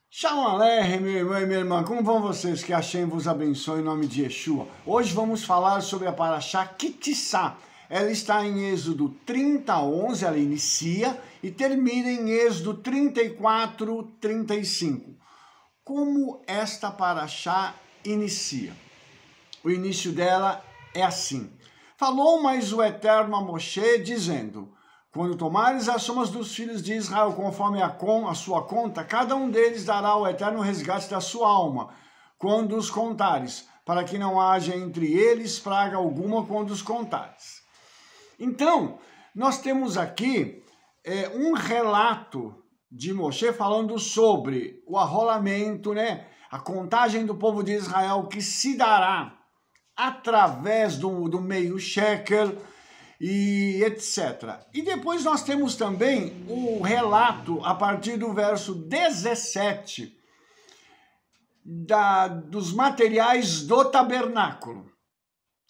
Shalom Aleichem, meu irmão e minha irmã, como vão vocês? Que Hashem vos abençoe em nome de Yeshua. Hoje vamos falar sobre a Parashá Kitissá. Ela está em Êxodo 30:11, ela inicia e termina em Êxodo 34:35. Como esta Parashá inicia? O início dela é assim: falou mais o Eterno a Moshe, dizendo: quando tomares as somas dos filhos de Israel conforme a sua conta, cada um deles dará ao Eterno o resgate da sua alma, quando os contares, para que não haja entre eles praga alguma quando os contares. Então, nós temos aqui um relato de Moshe falando sobre o arrolamento, a contagem do povo de Israel que se dará através do meio shekel, e etc. E depois nós temos também o relato, a partir do verso 17, dos materiais do tabernáculo.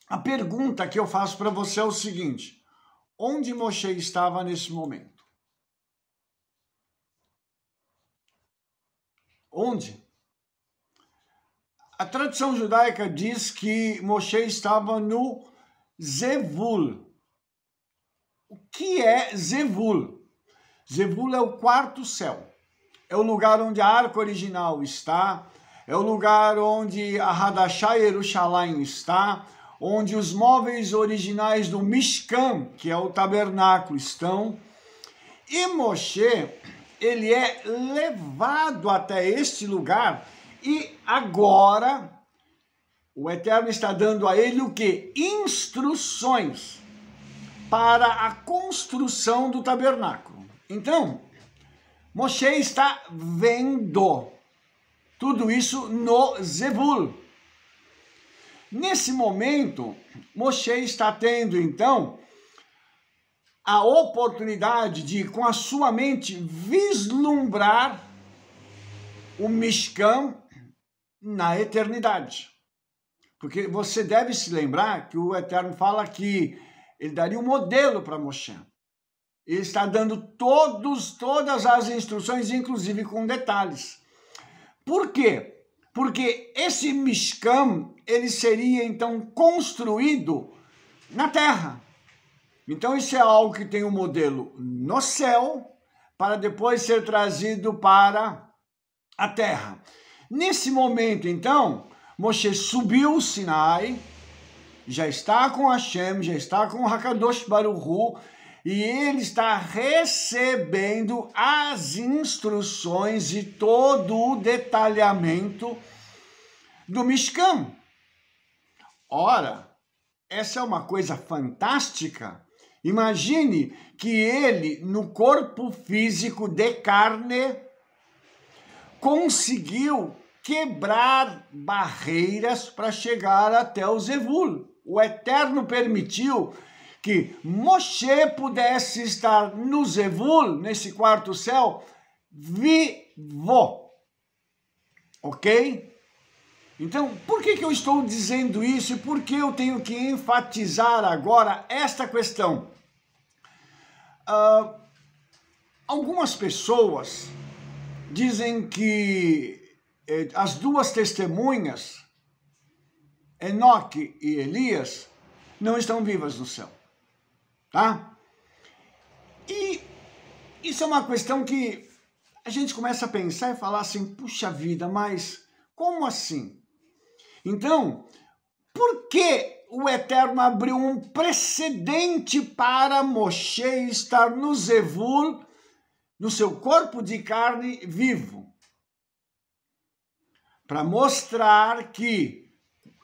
A pergunta que eu faço para você é o seguinte: onde Moshe estava nesse momento? Onde? A tradição judaica diz que Moshe estava no Zevul. O que é Zevul? Zevul é o quarto céu. É o lugar onde a arca original está, é o lugar onde a Hadashah Yerushalayim está, onde os móveis originais do Mishkan, que é o tabernáculo, estão. E Moshe, ele é levado até este lugar e agora o Eterno está dando a ele o quê? Instruções para a construção do tabernáculo. Então, Moshe está vendo tudo isso no Zevul. Nesse momento, Moshe está tendo, então, a oportunidade de, com a sua mente, vislumbrar o Mishkan na eternidade. Porque você deve se lembrar que o Eterno fala que ele daria um modelo para Moshe. Ele está dando todas as instruções, inclusive com detalhes. Por quê? Porque esse Mishkan, ele seria então construído na terra. Então isso é algo que tem um modelo no céu, para depois ser trazido para a terra. Nesse momento, então, Moshe subiu o Sinai, já está com Hashem, já está com o Hakadosh Baruch Hu, e ele está recebendo as instruções e todo o detalhamento do Mishkan. Ora, essa é uma coisa fantástica. Imagine que ele, no corpo físico de carne, conseguiu quebrar barreiras para chegar até o Zevul. O Eterno permitiu que Moshe pudesse estar no Zevul, nesse quarto céu, vivo. Ok? Então, por que eu estou dizendo isso e por que eu tenho que enfatizar agora esta questão? Algumas pessoas dizem que as duas testemunhas, Enoque e Elias, não estão vivas no céu, tá? E isso é uma questão que a gente começa a pensar e falar assim, puxa vida, mas como assim? Então, por que o Eterno abriu um precedente para Moshe estar no Zevul, no seu corpo de carne vivo? Para mostrar que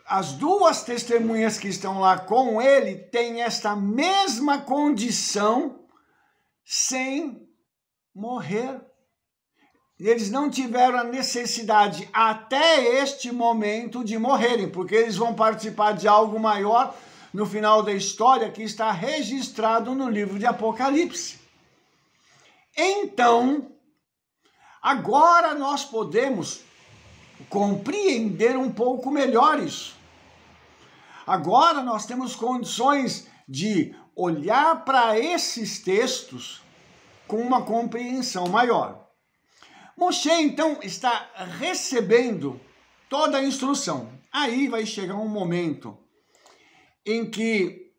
as duas testemunhas que estão lá com ele têm esta mesma condição sem morrer. Eles não tiveram a necessidade até este momento de morrerem, porque eles vão participar de algo maior no final da história que está registrado no livro de Apocalipse. Então, agora nós podemos compreender um pouco melhor isso. Agora nós temos condições de olhar para esses textos com uma compreensão maior. Moshe, então, está recebendo toda a instrução. Aí vai chegar um momento em que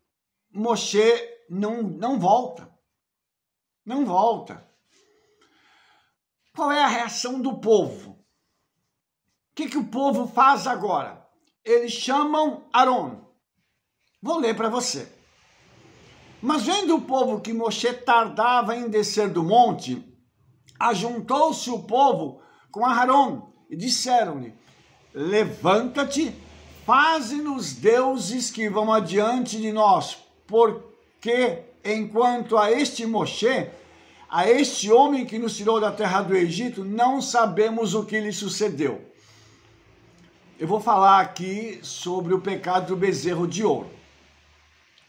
Moshe não volta. Não volta. Qual é a reação do povo? O que o povo faz agora? Eles chamam Aron. Vou ler para você. Mas vendo o povo que Moshe tardava em descer do monte, ajuntou-se o povo com Aharon e disseram-lhe: levanta-te, faze-nos deuses que vão adiante de nós, porque enquanto a este Moshe, a este homem que nos tirou da terra do Egito, não sabemos o que lhe sucedeu. Eu vou falar aqui sobre o pecado do bezerro de ouro.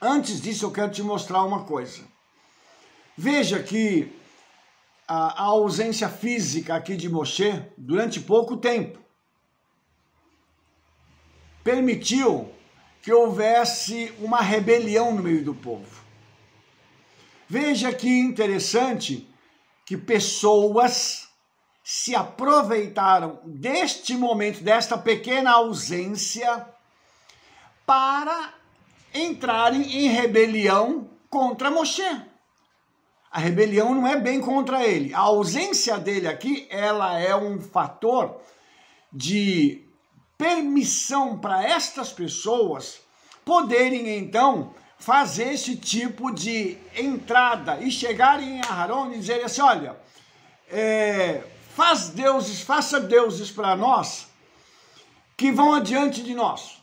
Antes disso, eu quero te mostrar uma coisa. Veja que a ausência física aqui de Moshe, durante pouco tempo, permitiu que houvesse uma rebelião no meio do povo. Veja que interessante que pessoas se aproveitaram deste momento, desta pequena ausência, para entrarem em rebelião contra Moshe. A rebelião não é bem contra ele. A ausência dele aqui, ela é um fator de permissão para estas pessoas poderem, então, fazer esse tipo de entrada e chegarem em Aharon e dizerem assim, olha, faça deuses para nós que vão adiante de nós.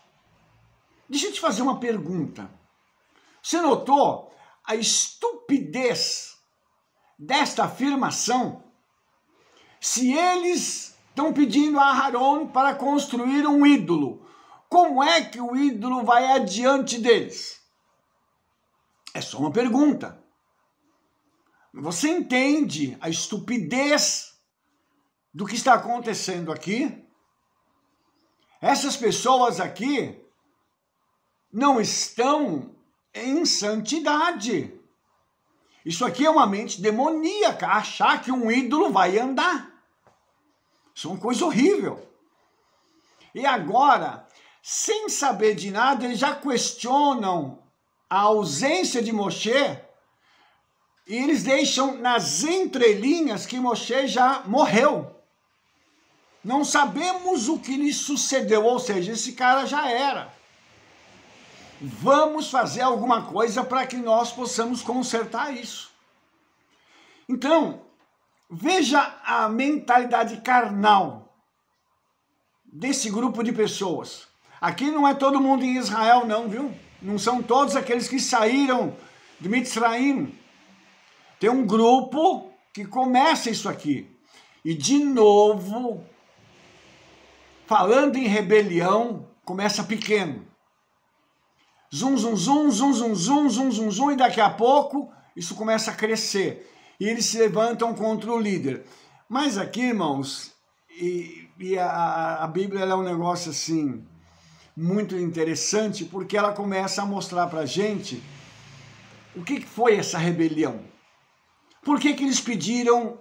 Deixa eu te fazer uma pergunta. Você notou a estupidez desta afirmação? Se eles estão pedindo a Aharon para construir um ídolo, como é que o ídolo vai adiante deles? É só uma pergunta. Você entende a estupidez do que está acontecendo aqui? Essas pessoas aqui não estão em santidade. Isso aqui é uma mente demoníaca, achar que um ídolo vai andar. Isso é uma coisa horrível. E agora, sem saber de nada, eles já questionam a ausência de Moshe e eles deixam nas entrelinhas que Moshe já morreu. Não sabemos o que lhe sucedeu, ou seja, esse cara já era. Vamos fazer alguma coisa para que nós possamos consertar isso. Então, veja a mentalidade carnal desse grupo de pessoas. Aqui não é todo mundo em Israel não, viu? Não são todos aqueles que saíram de Mitzraim. Tem um grupo que começa isso aqui. E de novo, falando em rebelião, começa pequeno. Zum, zum, zum, zum, zum, zum, zum, zum, zum, e daqui a pouco isso começa a crescer. E eles se levantam contra o líder. Mas aqui, irmãos, a Bíblia ela é um negócio assim, muito interessante, porque ela começa a mostrar para a gente o que foi essa rebelião. Por que eles pediram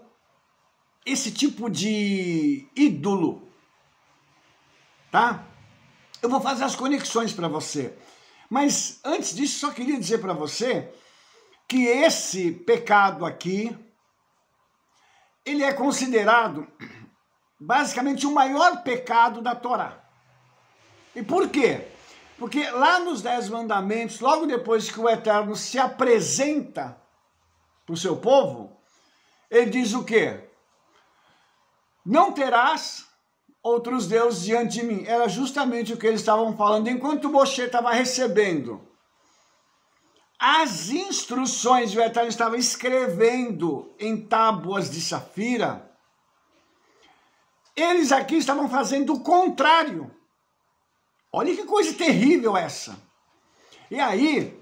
esse tipo de ídolo? Tá? Eu vou fazer as conexões para você. Mas antes disso, só queria dizer para você que esse pecado aqui, ele é considerado basicamente o maior pecado da Torá. E por quê? Porque lá nos 10 mandamentos, logo depois que o Eterno se apresenta para o seu povo, ele diz o quê? Não terás outros deuses diante de mim. Era justamente o que eles estavam falando enquanto Moshe estava recebendo as instruções, o Eterno estava escrevendo em tábuas de safira. Eles aqui estavam fazendo o contrário. Olha que coisa terrível essa. E aí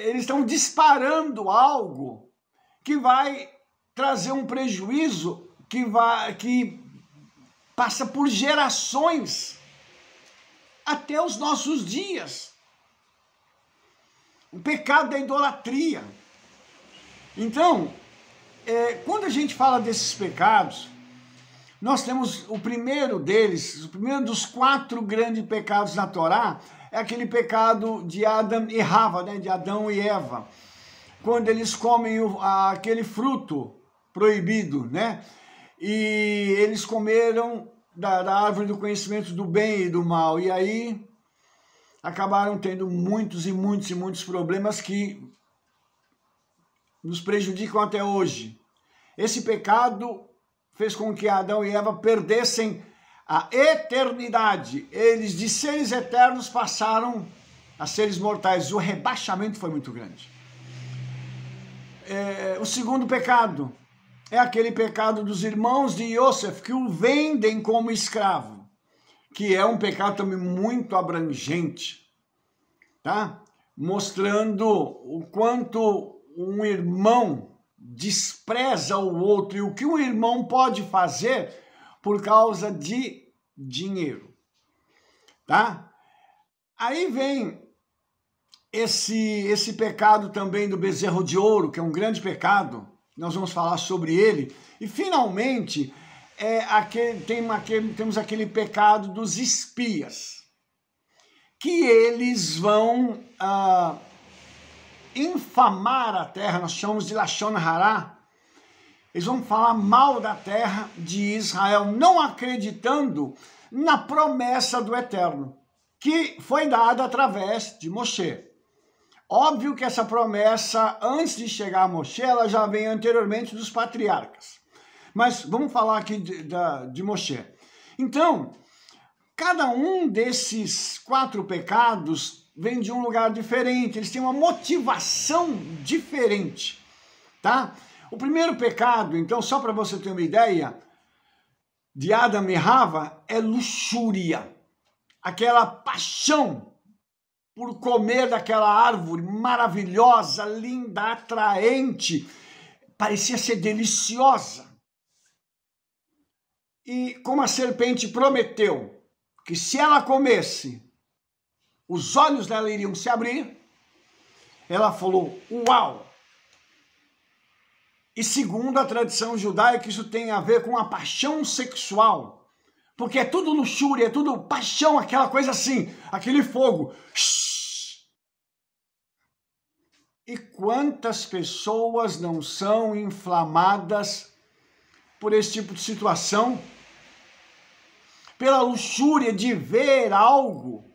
eles estão disparando algo que vai trazer um prejuízo que passa por gerações até os nossos dias. O pecado da idolatria. Então, quando a gente fala desses pecados, nós temos o primeiro deles, o primeiro dos 4 grandes pecados na Torá, é aquele pecado de Adão e Rava, né, de Adão e Eva, quando eles comem aquele fruto proibido, né, e eles comeram da árvore do conhecimento do bem e do mal, e aí acabaram tendo muitos problemas que nos prejudicam até hoje. Esse pecado fez com que Adão e Eva perdessem a eternidade. Eles, de seres eternos, passaram a seres mortais. O rebaixamento foi muito grande. O segundo pecado é aquele pecado dos irmãos de Yosef, que o vendem como escravo, que é um pecado também muito abrangente, tá? Mostrando o quanto um irmão despreza o outro e o que um irmão pode fazer por causa de dinheiro, tá? Aí vem esse pecado também do bezerro de ouro, que é um grande pecado, nós vamos falar sobre ele, e finalmente temos aquele pecado dos espias, que eles vão infamar a terra, nós chamamos de Lashon Hará. Eles vão falar mal da terra de Israel, não acreditando na promessa do Eterno, que foi dada através de Moshe. Óbvio que essa promessa, antes de chegar a Moshe, ela já vem anteriormente dos patriarcas. Mas vamos falar aqui de Moshe. Então, cada um desses 4 pecados vem de um lugar diferente, eles têm uma motivação diferente, tá? O primeiro pecado, então, só para você ter uma ideia, de Adão e Rava, é luxúria. Aquela paixão por comer daquela árvore maravilhosa, linda, atraente, parecia ser deliciosa. E como a serpente prometeu que se ela comesse, os olhos dela iriam se abrir, ela falou, uau! E segundo a tradição judaica, isso tem a ver com a paixão sexual, porque é tudo luxúria, é tudo paixão, aquela coisa assim, aquele fogo. E quantas pessoas não são inflamadas por esse tipo de situação? Pela luxúria de ver algo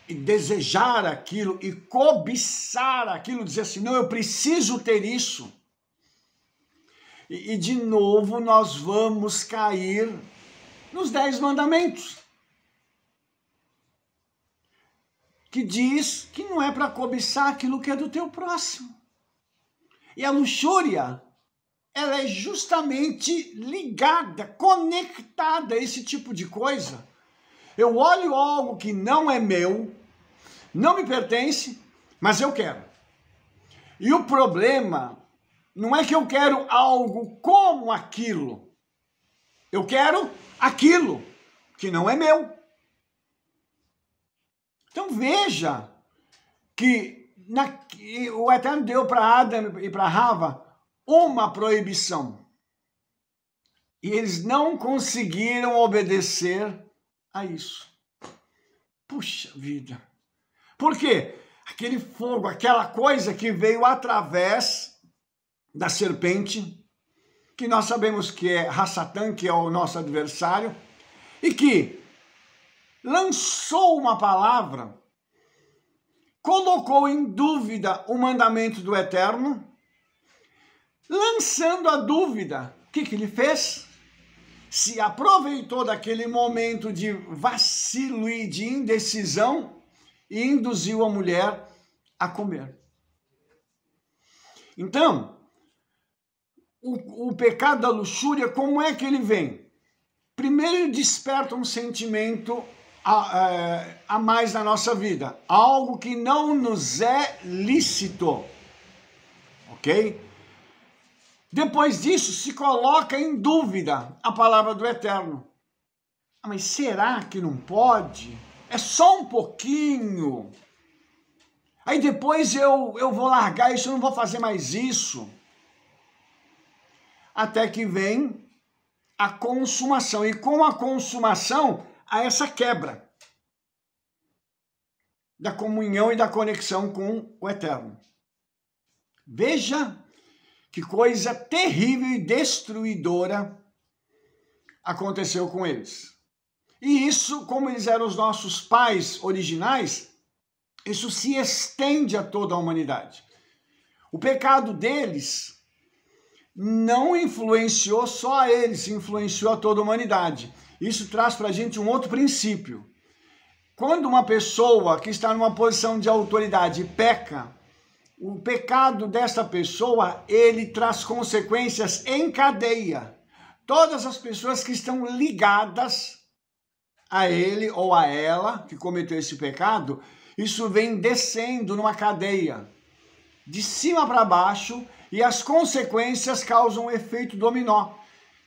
e desejar aquilo e cobiçar aquilo, dizer assim, não, eu preciso ter isso. E de novo nós vamos cair nos 10 mandamentos, que diz que não é para cobiçar aquilo que é do teu próximo. E a luxúria, ela é justamente ligada, conectada a esse tipo de coisa. Eu olho algo que não é meu, não me pertence, mas eu quero. E o problema não é que eu quero algo como aquilo. Eu quero aquilo que não é meu. Então veja que o Eterno deu para Adão e para Rava uma proibição. E eles não conseguiram obedecer a isso. Puxa vida. Por quê? Aquele fogo, aquela coisa que veio através da serpente, que nós sabemos que é Hassatan, que é o nosso adversário, e que lançou uma palavra, colocou em dúvida o mandamento do Eterno, lançando a dúvida, o que ele fez? Se aproveitou daquele momento de vacilo e de indecisão e induziu a mulher a comer. Então, o pecado da luxúria, como é que ele vem? Primeiro, ele desperta um sentimento a mais na nossa vida, algo que não nos é lícito, ok? Depois disso, se coloca em dúvida a palavra do Eterno. Mas será que não pode? É só um pouquinho. Aí depois eu vou largar isso, eu não vou fazer mais isso. até que vem a consumação. E com a consumação, há essa quebra da comunhão e da conexão com o Eterno. Veja que coisa terrível e destruidora aconteceu com eles. E isso, como eles eram os nossos pais originais, isso se estende a toda a humanidade. O pecado deles não influenciou só a eles, influenciou a toda a humanidade. Isso traz para a gente um outro princípio. Quando uma pessoa que está numa posição de autoridade peca, o pecado dessa pessoa, ele traz consequências em cadeia. Todas as pessoas que estão ligadas a ele ou a ela, que cometeu esse pecado, isso vem descendo numa cadeia, de cima para baixo, e as consequências causam um efeito dominó,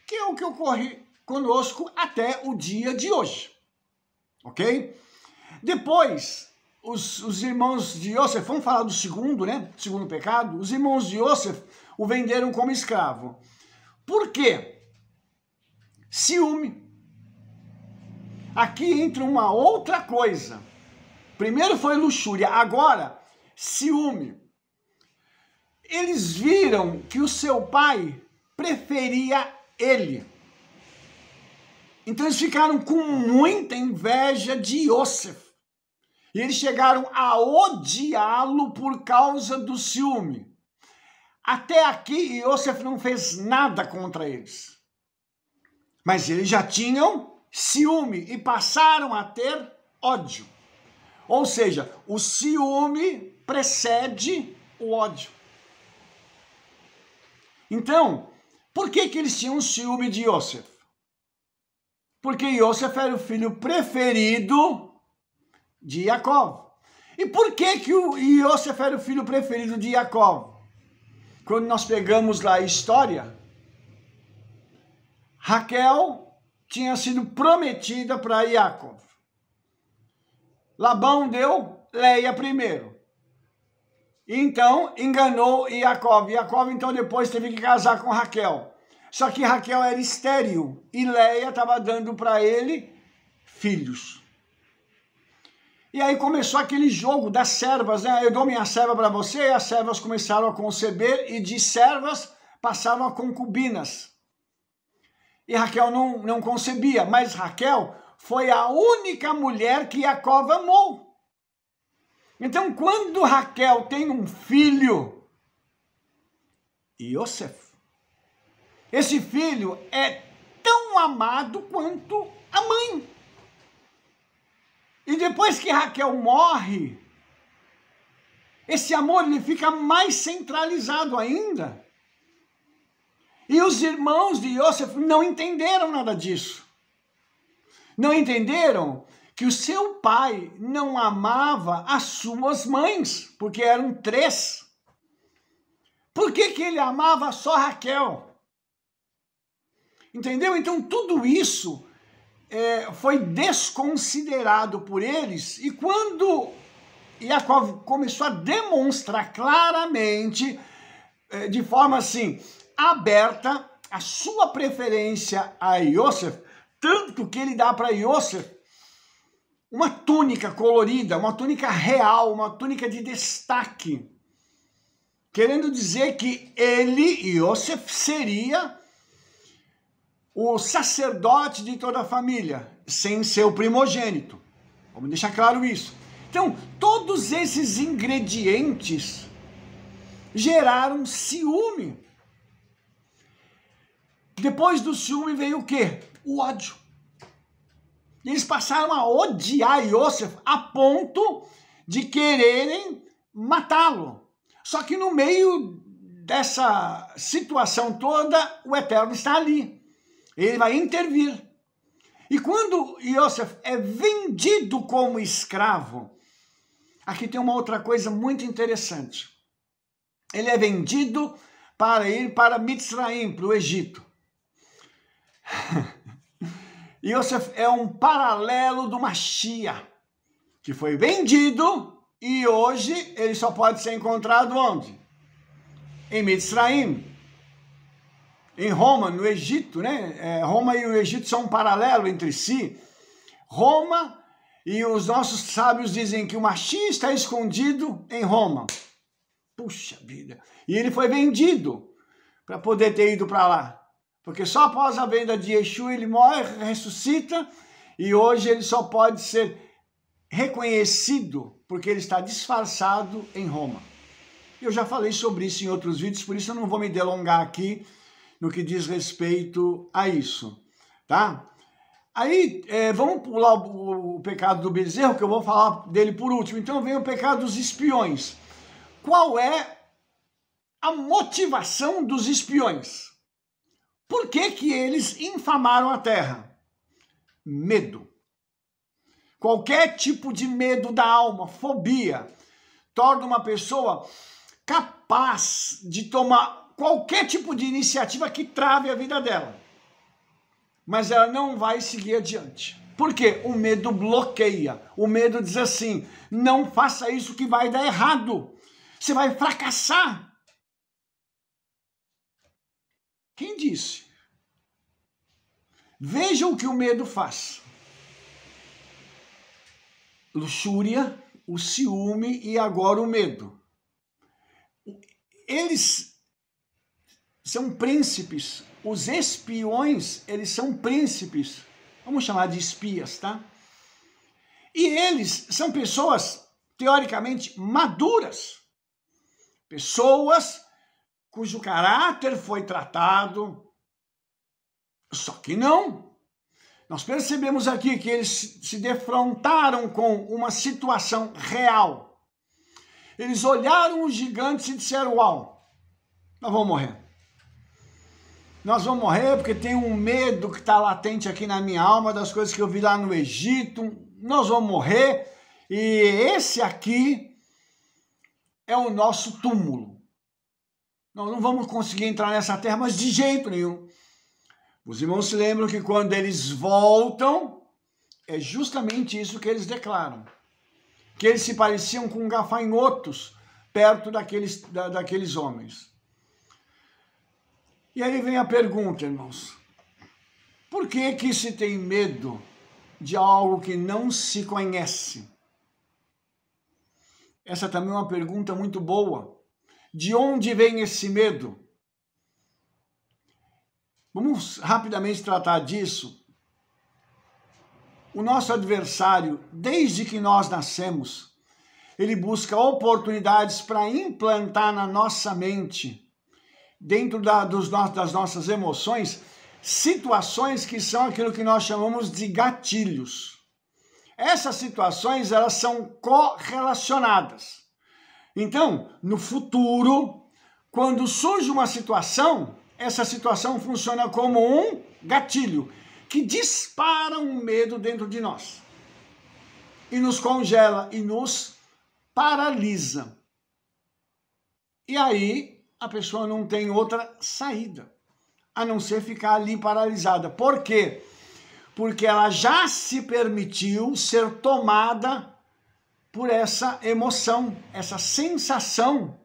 que é o que ocorre conosco até o dia de hoje. Ok? Depois, os irmãos de Yosef, vamos falar do segundo, né? Segundo pecado, os irmãos de Yosef o venderam como escravo. Por quê? Ciúme. Aqui entra uma outra coisa. Primeiro foi luxúria, agora ciúme. Eles viram que o seu pai preferia ele. Então eles ficaram com muita inveja de Yosef. E eles chegaram a odiá-lo por causa do ciúme. Até aqui, Yosef não fez nada contra eles. Mas eles já tinham ciúme e passaram a ter ódio. Ou seja, o ciúme precede o ódio. Então, por que eles tinham ciúme de Yosef? Porque Yosef era o filho preferido de Jacó. E por que o Yosef era o filho preferido de Jacó? Quando nós pegamos lá a história, Raquel tinha sido prometida para Jacó. Labão deu Leia primeiro. Então enganou Jacó. Jacó então depois teve que casar com Raquel. Só que Raquel era estéril e Leia estava dando para ele filhos. E aí começou aquele jogo das servas, né? Eu dou minha serva para você, e as servas começaram a conceber, e de servas passaram a concubinas. E Raquel não concebia, mas Raquel foi a única mulher que Jacó amou. Então, quando Raquel tem um filho, Yosef, esse filho é tão amado quanto a mãe. E depois que Raquel morre, esse amor ele fica mais centralizado ainda. E os irmãos de Yosef não entenderam nada disso. Não entenderam que o seu pai não amava as suas mães, porque eram 3. Por que ele amava só Raquel? Entendeu? Então tudo isso foi desconsiderado por eles, e quando Jacó começou a demonstrar claramente, de forma assim, aberta, a sua preferência a Yosef, tanto que ele dá para Yosef uma túnica colorida, uma túnica real, uma túnica de destaque, querendo dizer que ele, Yosef, seria o sacerdote de toda a família, sem ser o primogênito. Vamos deixar claro isso. Então, todos esses ingredientes geraram ciúme. Depois do ciúme veio o quê? O ódio. Eles passaram a odiar Yosef a ponto de quererem matá-lo. Só que no meio dessa situação toda, o Eterno está ali. Ele vai intervir. E quando Yosef é vendido como escravo, aqui tem uma outra coisa muito interessante. Ele é vendido para ir para Mitzraim, para o Egito. Yosef é um paralelo do Mashiach, que foi vendido e hoje ele só pode ser encontrado onde? Em Mitzraim. em Roma, no Egito, né? Roma e o Egito são um paralelo entre si. Roma, e os nossos sábios dizem que o Mashiach está escondido em Roma. Puxa vida! E ele foi vendido para poder ter ido para lá. Porque só após a venda de Yeshua ele morre, ressuscita, e hoje ele só pode ser reconhecido porque ele está disfarçado em Roma. Eu já falei sobre isso em outros vídeos, por isso eu não vou me delongar aqui no que diz respeito a isso, tá? Aí, vamos pular o pecado do bezerro, que eu vou falar dele por último. Então vem o pecado dos espiões. Qual é a motivação dos espiões? Por que que eles infamaram a terra? Medo. Qualquer tipo de medo da alma, fobia, torna uma pessoa capaz de tomar qualquer tipo de iniciativa que trave a vida dela. Mas ela não vai seguir adiante. Por quê? O medo bloqueia. O medo diz assim, não faça isso que vai dar errado. Você vai fracassar. Quem disse? Veja o que o medo faz. Luxúria, o ciúme e agora o medo. Eles são príncipes. Os espiões, eles são príncipes. Vamos chamar de espias, tá? E eles são pessoas, teoricamente, maduras. Pessoas cujo caráter foi tratado. Só que não. Nós percebemos aqui que eles se defrontaram com uma situação real. Eles olharam os gigantes e disseram, uau, nós vamos morrer. Nós vamos morrer porque tem um medo que está latente aqui na minha alma, das coisas que eu vi lá no Egito. Nós vamos morrer e esse aqui é o nosso túmulo. Nós não vamos conseguir entrar nessa terra, mas de jeito nenhum. Os irmãos se lembram que quando eles voltam, é justamente isso que eles declaram. Que eles se pareciam com gafanhotos perto daqueles homens. E aí vem a pergunta, irmãos. Por que se tem medo de algo que não se conhece? Essa também é uma pergunta muito boa. De onde vem esse medo? Vamos rapidamente tratar disso. O nosso adversário, desde que nós nascemos, ele busca oportunidades para implantar na nossa mente, dentro das nossas emoções, situações que são aquilo que nós chamamos de gatilhos. Essas situações, elas são correlacionadas. Então, no futuro, quando surge uma situação, essa situação funciona como um gatilho que dispara um medo dentro de nós e nos congela e nos paralisa. E aí a pessoa não tem outra saída a não ser ficar ali paralisada. Por quê? Porque ela já se permitiu ser tomada por essa emoção, essa sensação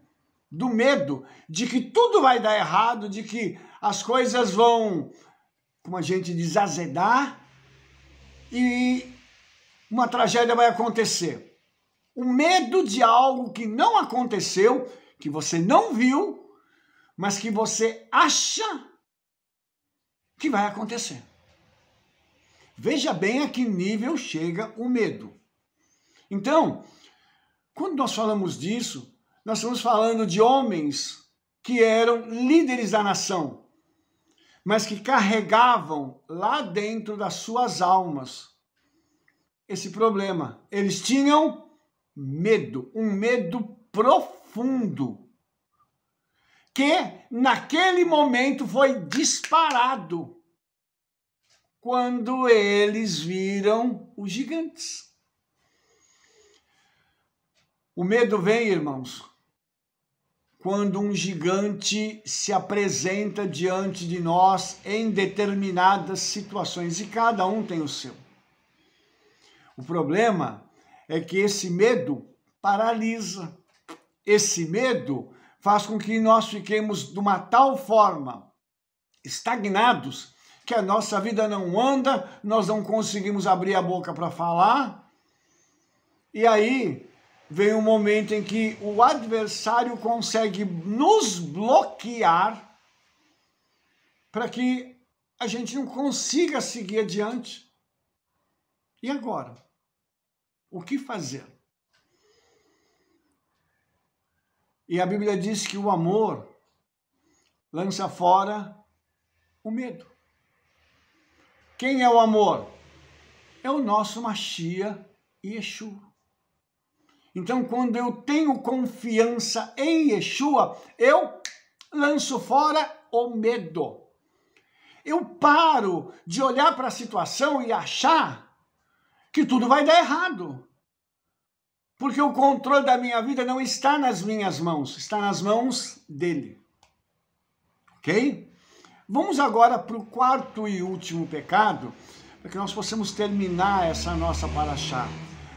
do medo de que tudo vai dar errado, de que as coisas vão, como a gente diz, azedar e uma tragédia vai acontecer. O medo de algo que não aconteceu, que você não viu, mas que você acha que vai acontecer. Veja bem a que nível chega o medo. Então, quando nós falamos disso, nós estamos falando de homens que eram líderes da nação, mas que carregavam lá dentro das suas almas esse problema. Eles tinham medo, um medo profundo, que naquele momento foi disparado quando eles viram os gigantes. O medo vem, irmãos, quando um gigante se apresenta diante de nós em determinadas situações, e cada um tem o seu. O problema é que esse medo paralisa. Esse medo faz com que nós fiquemos de uma tal forma estagnados, que a nossa vida não anda, nós não conseguimos abrir a boca para falar. E aí vem um momento em que o adversário consegue nos bloquear para que a gente não consiga seguir adiante. E agora? O que fazer? E a Bíblia diz que o amor lança fora o medo. Quem é o amor? É o nosso Mashiach Yeshua. Então, quando eu tenho confiança em Yeshua, eu lanço fora o medo. Eu paro de olhar para a situação e achar que tudo vai dar errado. Porque o controle da minha vida não está nas minhas mãos, está nas mãos dele. Ok? Vamos agora para o quarto e último pecado, para que nós possamos terminar essa nossa paraxá.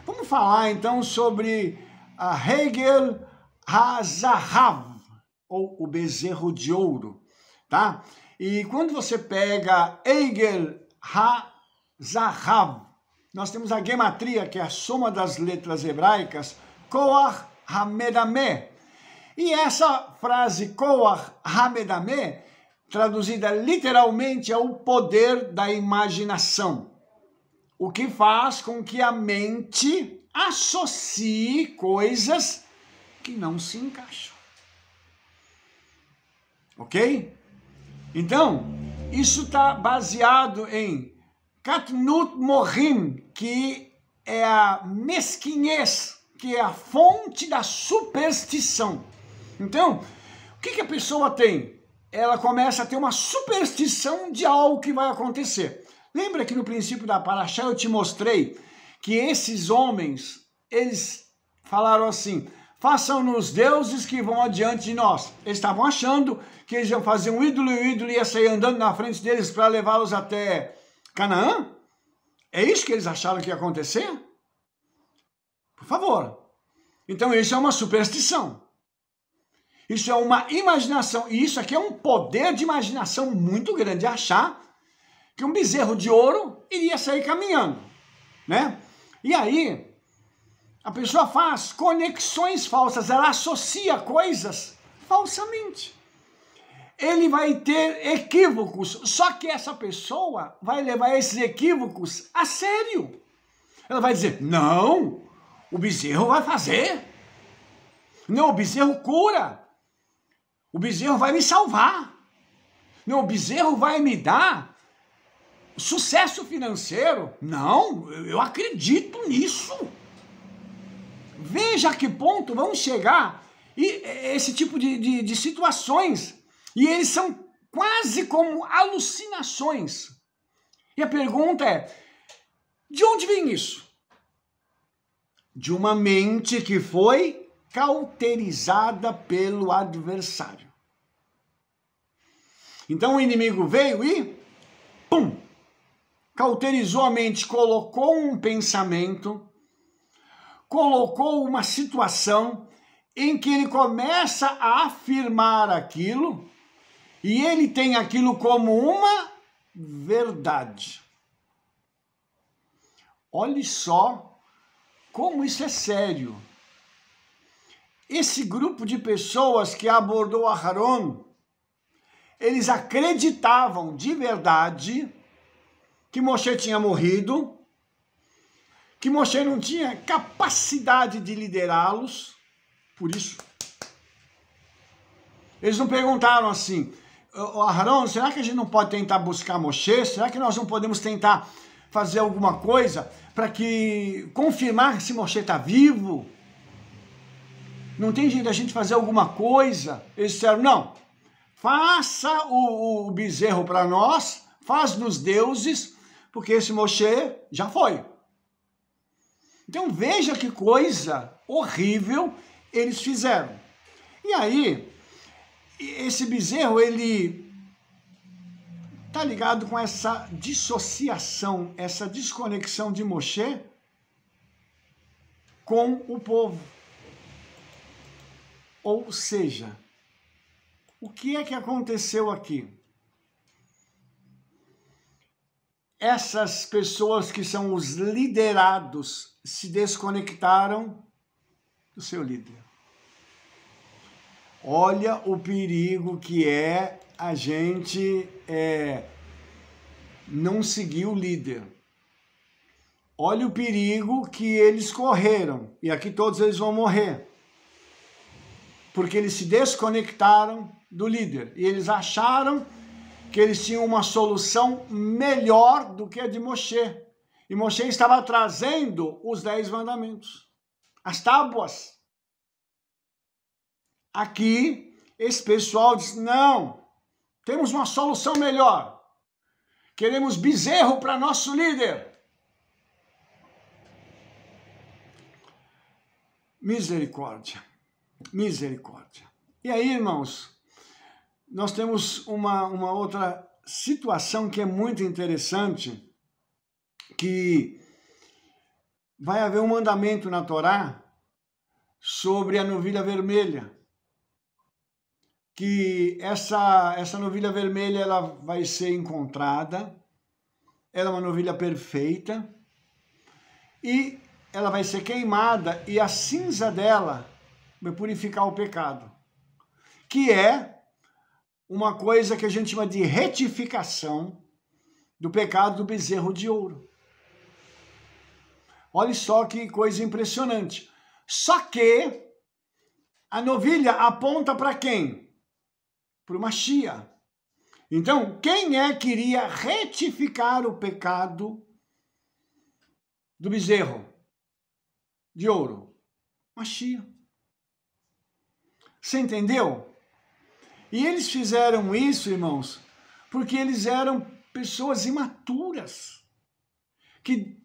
Vamos falar então sobre a Hegel HaZahav, ou o bezerro de ouro, tá? E quando você pega Hegel HaZahav, nós temos a gematria, que é a soma das letras hebraicas, Koach HaMedameh. E essa frase Koach HaMedameh, traduzida literalmente, é o poder da imaginação. O que faz com que a mente associe coisas que não se encaixam. Ok? Então, isso está baseado em Katnut Morim, que é a mesquinhez, que é a fonte da superstição. Então, o que a pessoa tem? Ela começa a ter uma superstição de algo que vai acontecer. Lembra que no princípio da paraxá eu te mostrei que esses homens, eles falaram assim, façam-nos deuses que vão adiante de nós. Eles estavam achando que eles iam fazer um ídolo e o ídolo ia sair andando na frente deles para levá-los até Canaã? É isso que eles acharam que ia acontecer? Por favor. Então isso é uma superstição. Isso é uma imaginação. E isso aqui é um poder de imaginação muito grande. Achar que um bezerro de ouro iria sair caminhando, né? E aí, a pessoa faz conexões falsas. Ela associa coisas falsamente. Ele vai ter equívocos, só que essa pessoa vai levar esses equívocos a sério. Ela vai dizer, não, o bezerro vai fazer. Não, o bezerro cura. O bezerro vai me salvar. Não, o bezerro vai me dar sucesso financeiro. Não, eu acredito nisso. Veja a que ponto vão chegar esse tipo de situações. E eles são quase como alucinações. E a pergunta é, de onde vem isso? De uma mente que foi cauterizada pelo adversário. Então o inimigo veio e, pum, cauterizou a mente, colocou um pensamento, colocou uma situação em que ele começa a afirmar aquilo, e ele tem aquilo como uma verdade. Olhe só como isso é sério. Esse grupo de pessoas que abordou Aharon, eles acreditavam de verdade que Moshe tinha morrido, que Moshe não tinha capacidade de liderá-los, por isso. Eles não perguntaram assim, Aharon, será que a gente não pode tentar buscar Moshe? Será que nós não podemos tentar fazer alguma coisa para que confirmar se Moshe está vivo? Não tem jeito da gente fazer alguma coisa? Eles disseram, não, faça o bezerro para nós, faz-nos deuses, porque esse Moshe já foi. Então veja que coisa horrível eles fizeram. E aí, esse bezerro, ele está ligado com essa dissociação, essa desconexão de Moshe com o povo. Ou seja, o que é que aconteceu aqui? essas pessoas que são os liderados se desconectaram do seu líder. Olha o perigo que é a gente não seguir o líder. Olha o perigo que eles correram. E aqui todos eles vão morrer. Porque eles se desconectaram do líder. E eles acharam que eles tinham uma solução melhor do que a de Moshe. E Moshe estava trazendo os 10 mandamentos, as tábuas. Aqui, esse pessoal diz, não, temos uma solução melhor. Queremos bezerro para nosso líder. Misericórdia, misericórdia. E aí, irmãos, nós temos uma outra situação que é muito interessante, que vai haver um mandamento na Torá sobre a novilha vermelha, que essa novilha vermelha ela vai ser encontrada, ela é uma novilha perfeita, e ela vai ser queimada, e a cinza dela vai purificar o pecado, que é uma coisa que a gente chama de retificação do pecado do bezerro de ouro. Olha só que coisa impressionante. Só que a novilha aponta para quem? Para o Mashiach. Então, quem que iria retificar o pecado do bezerro de ouro? Mashiach. Você entendeu? E eles fizeram isso, irmãos, porque eles eram pessoas imaturas, que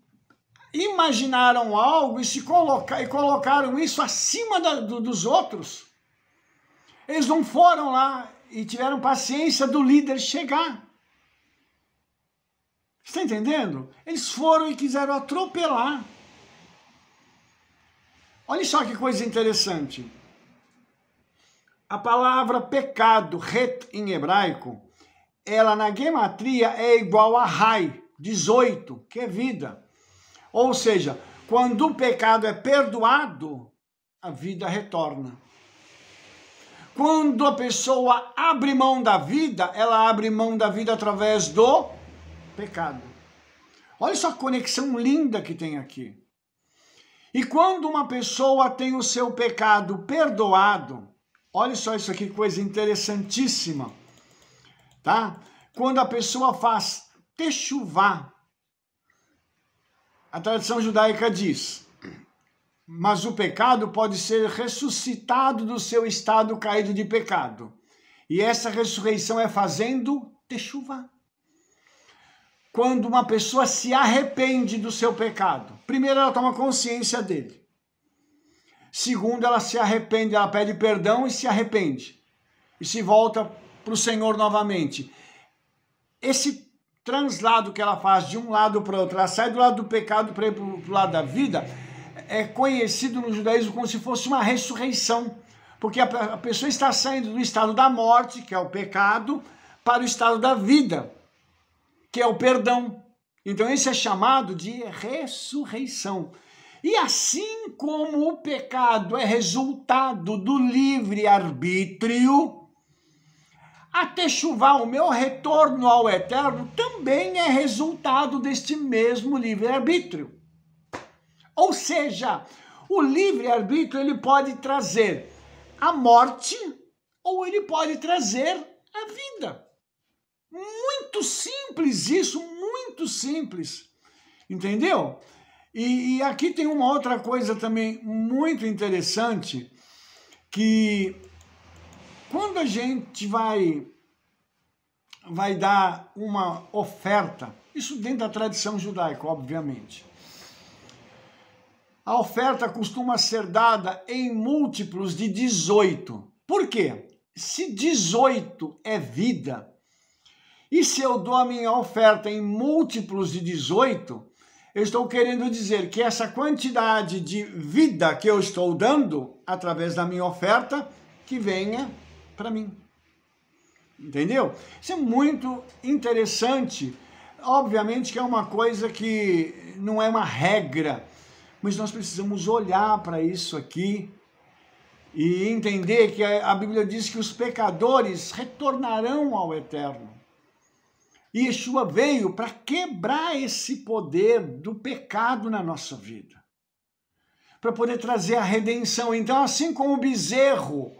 imaginaram algo e colocaram isso acima dos outros. Eles não foram lá e tiveram paciência do líder chegar. Está entendendo? Eles foram e quiseram atropelar. Olha só que coisa interessante. A palavra pecado, het em hebraico, ela na gematria é igual a rai, 18, que é vida. Ou seja, quando o pecado é perdoado, a vida retorna. Quando a pessoa abre mão da vida, ela abre mão da vida através do pecado. Olha só a conexão linda que tem aqui. E quando uma pessoa tem o seu pecado perdoado, olha só isso aqui, coisa interessantíssima, tá? Quando a pessoa faz techuvá, a tradição judaica diz, mas o pecado pode ser ressuscitado do seu estado caído de pecado. E essa ressurreição é fazendo techuvá. Quando uma pessoa se arrepende do seu pecado, primeiro ela toma consciência dele. Segundo, ela se arrepende, ela pede perdão e se arrepende. E se volta para o Senhor novamente. Esse translado que ela faz de um lado para o outro, ela sai do lado do pecado para ir para o lado da vida, é conhecido no judaísmo como se fosse uma ressurreição. Porque a pessoa está saindo do estado da morte, que é o pecado, para o estado da vida, que é o perdão. Então isso é chamado de ressurreição. E assim como o pecado é resultado do livre-arbítrio, a techuvá, o meu retorno ao eterno, também é resultado deste mesmo livre-arbítrio. Ou seja, o livre-arbítrio ele pode trazer a morte ou ele pode trazer a vida. Muito simples isso, muito simples. Entendeu? E aqui tem uma outra coisa também muito interessante, que quando a gente vai dar uma oferta, isso dentro da tradição judaica, obviamente, a oferta costuma ser dada em múltiplos de 18. Por quê? Se 18 é vida, e se eu dou a minha oferta em múltiplos de 18, eu estou querendo dizer que essa quantidade de vida que eu estou dando, através da minha oferta, que venha para mim. Entendeu? Isso é muito interessante. obviamente que é uma coisa que não é uma regra, mas nós precisamos olhar para isso aqui e entender que a Bíblia diz que os pecadores retornarão ao eterno. E Yeshua veio para quebrar esse poder do pecado na nossa vida, para poder trazer a redenção. Então, assim como o bezerro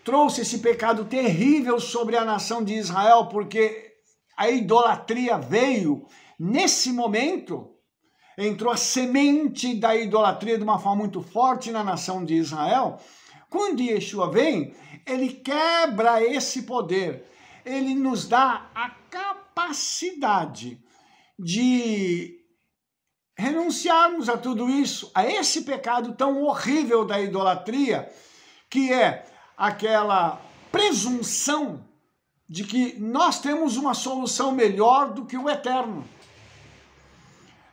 trouxe esse pecado terrível sobre a nação de Israel, porque a idolatria veio, nesse momento, entrou a semente da idolatria de uma forma muito forte na nação de Israel. Quando Yeshua vem, ele quebra esse poder. Ele nos dá a capacidade de renunciarmos a tudo isso, a esse pecado tão horrível da idolatria, que é aquela presunção de que nós temos uma solução melhor do que o eterno.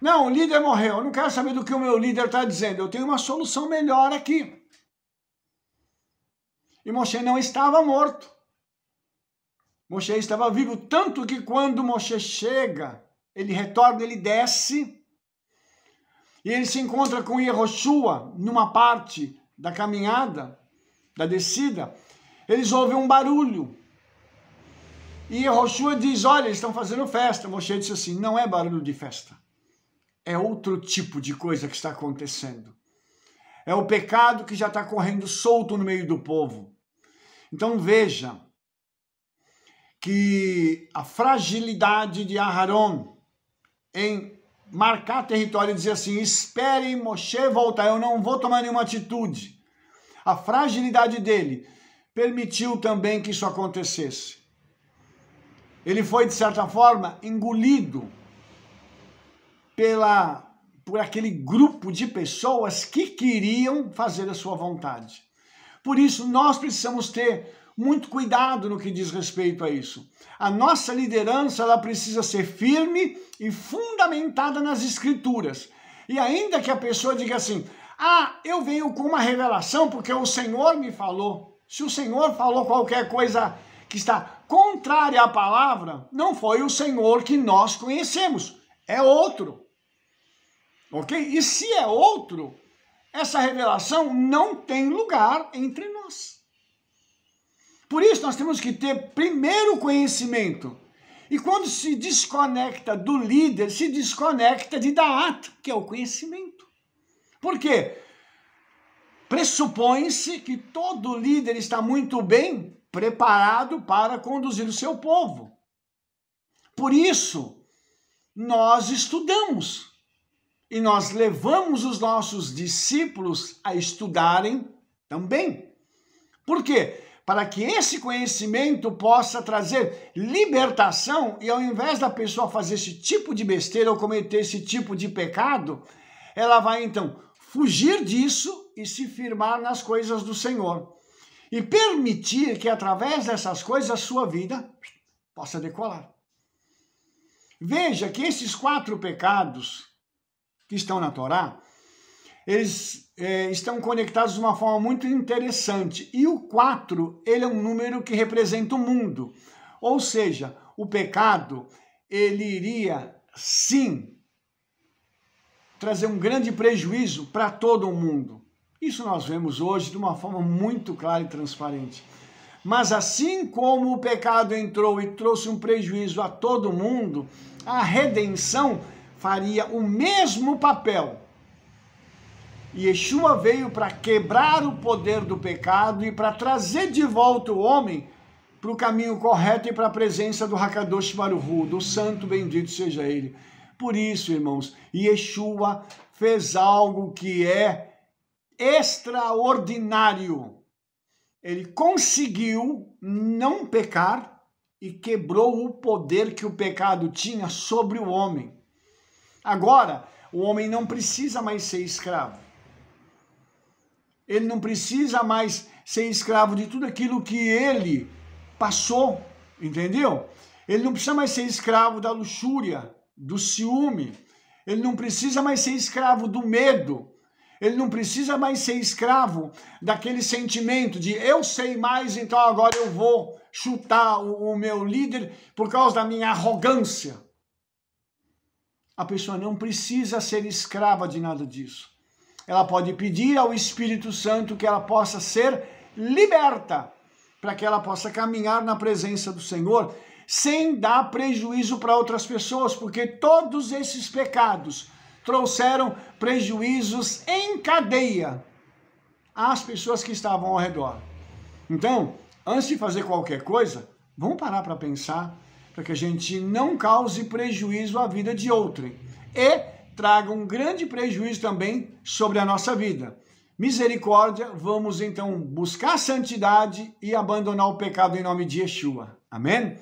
Não, o líder morreu, eu não quero saber do que o meu líder está dizendo, eu tenho uma solução melhor aqui. E Moshe não estava morto. Moshe estava vivo, tanto que quando Moshe chega, ele retorna, ele desce, e ele se encontra com Yehoshua numa parte da caminhada, da descida. Eles ouvem um barulho. E Yehoshua diz, olha, eles estão fazendo festa. Moshe disse assim, não é barulho de festa. É outro tipo de coisa que está acontecendo. É o pecado que já está correndo solto no meio do povo. Então veja que a fragilidade de Aharon em marcar território e dizer assim, esperem Moshe voltar, eu não vou tomar nenhuma atitude. A fragilidade dele permitiu também que isso acontecesse. Ele foi, de certa forma, engolido por aquele grupo de pessoas que queriam fazer a sua vontade. Por isso, nós precisamos ter muito cuidado no que diz respeito a isso. A nossa liderança, ela precisa ser firme e fundamentada nas Escrituras. E ainda que a pessoa diga assim, eu venho com uma revelação porque o Senhor me falou. Se o Senhor falou qualquer coisa que está contrária à palavra, não foi o Senhor que nós conhecemos, é outro. Ok? E se é outro, essa revelação não tem lugar entre nós. Por isso nós temos que ter primeiro conhecimento. E quando se desconecta do líder, se desconecta de Da'at, que é o conhecimento. Por quê? Pressupõe-se que todo líder está muito bem preparado para conduzir o seu povo. Por isso, nós estudamos. E nós levamos os nossos discípulos a estudarem também. Por quê? Para que esse conhecimento possa trazer libertação e ao invés da pessoa fazer esse tipo de besteira ou cometer esse tipo de pecado, ela vai então fugir disso e se firmar nas coisas do Senhor. E permitir que através dessas coisas a sua vida possa decolar. Veja que esses 4 pecados que estão na Torá, eles estão conectados de uma forma muito interessante. E o 4, ele é um número que representa o mundo. Ou seja, o pecado, ele iria, sim, trazer um grande prejuízo para todo o mundo. Isso nós vemos hoje de uma forma muito clara e transparente. Mas assim como o pecado entrou e trouxe um prejuízo a todo mundo, a redenção faria o mesmo papel. E Yeshua veio para quebrar o poder do pecado e para trazer de volta o homem para o caminho correto e para a presença do Hakadosh Baruch Hu, do Santo bendito seja ele. Por isso, irmãos, Yeshua fez algo que é extraordinário. Ele conseguiu não pecar e quebrou o poder que o pecado tinha sobre o homem. Agora, o homem não precisa mais ser escravo. Ele não precisa mais ser escravo de tudo aquilo que ele passou, entendeu? Ele não precisa mais ser escravo da luxúria, do ciúme. Ele não precisa mais ser escravo do medo. Ele não precisa mais ser escravo daquele sentimento de eu sei mais, então agora eu vou chutar o meu líder por causa da minha arrogância. a pessoa não precisa ser escrava de nada disso. Ela pode pedir ao Espírito Santo que ela possa ser liberta, para que ela possa caminhar na presença do Senhor, sem dar prejuízo para outras pessoas, porque todos esses pecados trouxeram prejuízos em cadeia às pessoas que estavam ao redor. Então, antes de fazer qualquer coisa, vamos parar para pensar, para que a gente não cause prejuízo à vida de outrem e traga um grande prejuízo também sobre a nossa vida. Misericórdia, vamos então buscar santidade e abandonar o pecado em nome de Yeshua. Amém?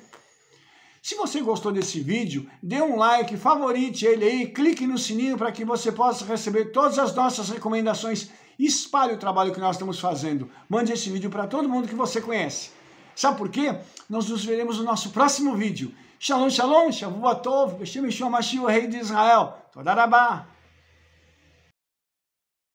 Se você gostou desse vídeo, dê um like, favorite ele aí, clique no sininho para que você possa receber todas as nossas recomendações. Espalhe o trabalho que nós estamos fazendo. Mande esse vídeo para todo mundo que você conhece. Sabe por quê? Nós nos veremos no nosso próximo vídeo. Shalom, shalom, Shavuot Tov, Beshem Yeshua Mashiach, o Rei de Israel. Toda Rabá.